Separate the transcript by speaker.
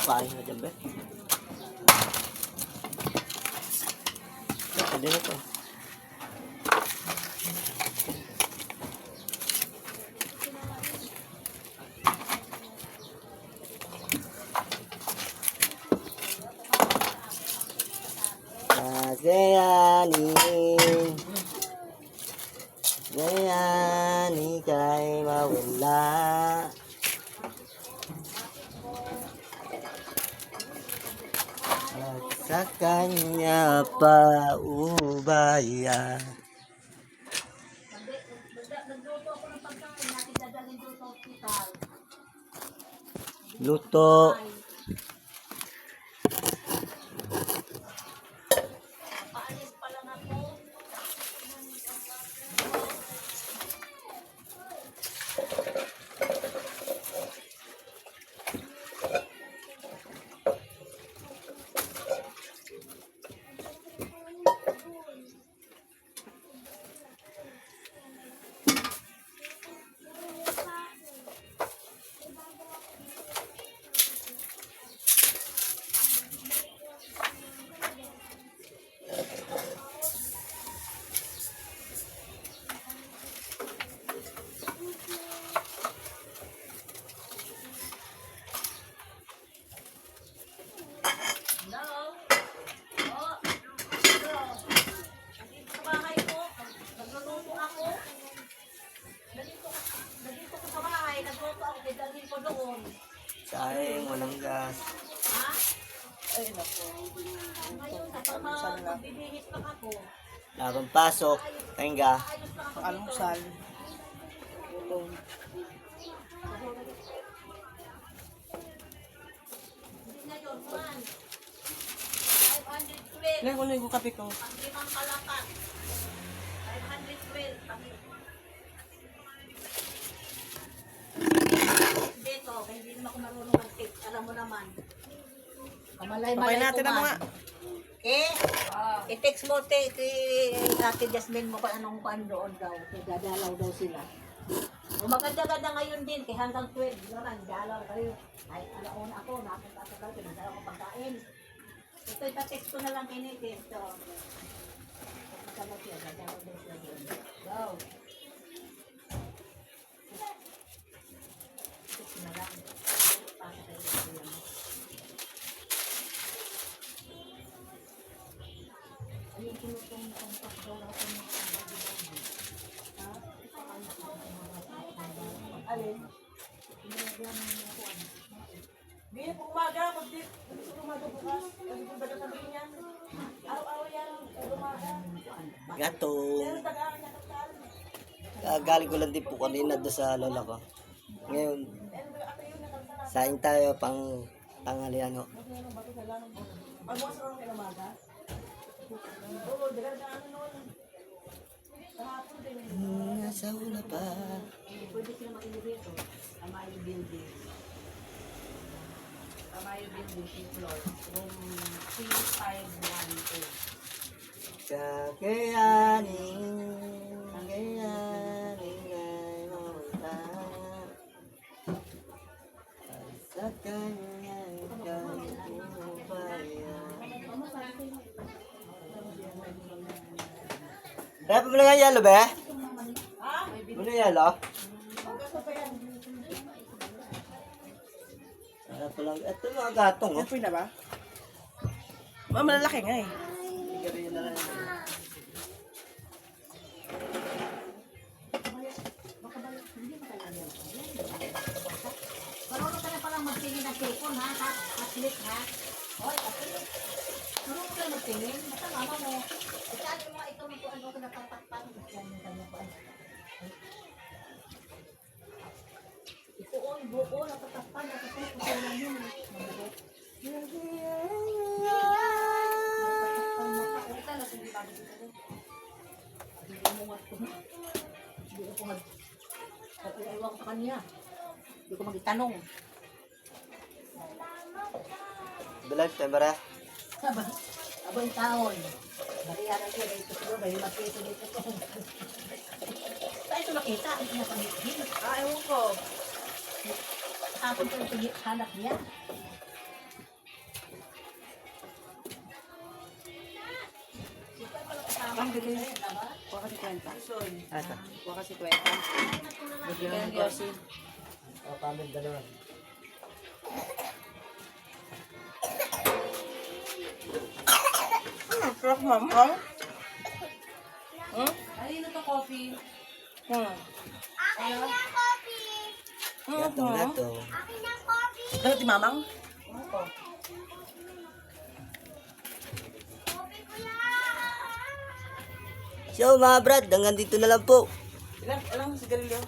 Speaker 1: pain na dyan, be. Pwede na ito. Gayani kay mawala. At sa kanya pa ubaya. Luto. Sayang, walang gas.
Speaker 2: Ha?
Speaker 1: Ay, naku.
Speaker 2: Ngayon, kapag magbibihis lang ako.
Speaker 1: Labang pasok. Tenga.
Speaker 3: Almusal. Ulong.
Speaker 2: Hindi na yun, man. 512.
Speaker 3: Ilan ko yung kape ko?
Speaker 2: Pang limang palakat. 512. Dito, kaya hindi naman ako marunong mag-tip. Alam mo naman. Kamalay-malay
Speaker 3: Okay natin
Speaker 2: ko
Speaker 3: ang mga...
Speaker 2: man. I-text mo, Ate Jasmine mo kung anong pan doon daw. Dadalaw daw sila. O maganda-ganda ngayon din, kaya hanggang 12. Naman, dalaw kayo. Ay, alauna ako, napunta ako kayo, pinadala ko pagkain. Ito, ipa-text ko na lang kinitin. Ito. Magkala siya, dadalaw daw sila doon. Go. Text na lang. Pasa kayo sa mo. Ayun, tinutong na ang pagdaw ako ng alin?
Speaker 3: Hindi po umaga. Pag umaga bukas. Kasi kung baga sabi niya. Araw-araw yan. Umaga.
Speaker 1: Gato.
Speaker 3: Pero tagaan niya kakal.
Speaker 1: Galing ko lang din po kanina doon sa lola ko. Ngayon, saing tayo pang tanghalian ho.
Speaker 3: Almusal ako kayo umaga. Oo, dagan-dagan noon. Kahapon din.
Speaker 1: Nasa una pa.
Speaker 2: Pwede sila makinig ito. Tamayo building. Tamayo building, 5th floor. Room 3512.
Speaker 1: Kakayanin ay mawala. Sa kanya kay ubaya. Kaya pabili nga yelo, be? Bili yelo? Kaya pala, ito mga gatong, oh.
Speaker 3: Ito na ba? Malalaki nga eh.
Speaker 2: Marunong ka na palang magtingin ng cellphone, ha? Atlet, ha? Hoy, atlet. Marunong ka na magtingin. Basta mama mo. Isali mo nga ito kung ano ko natatakpan. Yan yung kanya ko. Ito, oh, yung buo, natatakpan. Natatakpan ko sa lang yun. Natatakpan mo ka. Ito na, hindi ba dito rin? Hindi mo nga ito. Hindi ko mag... Pag-iwan ko sa kanya. Hindi ko mag-itanong.
Speaker 1: Bilag, tembara.
Speaker 2: Abang taon. Bariyaran ko dito siguro. Dahil makita dito ko. Saan ito nakita? Ito na pangit.
Speaker 3: Ewan ko.
Speaker 2: Tapos ito hanap niya.
Speaker 3: Ang bigay. Kuha kasi 20.
Speaker 1: Ata.
Speaker 3: Kuha kasi 20. Bigyan ng Yossi.
Speaker 1: O, kami dalawa.
Speaker 3: Sarap mama.
Speaker 2: Ay, ito coffee.
Speaker 1: Gato.
Speaker 3: Dahil ti mamang?
Speaker 1: So mga brad, hanggang dito na lang po.
Speaker 3: Ilang sigarilyo?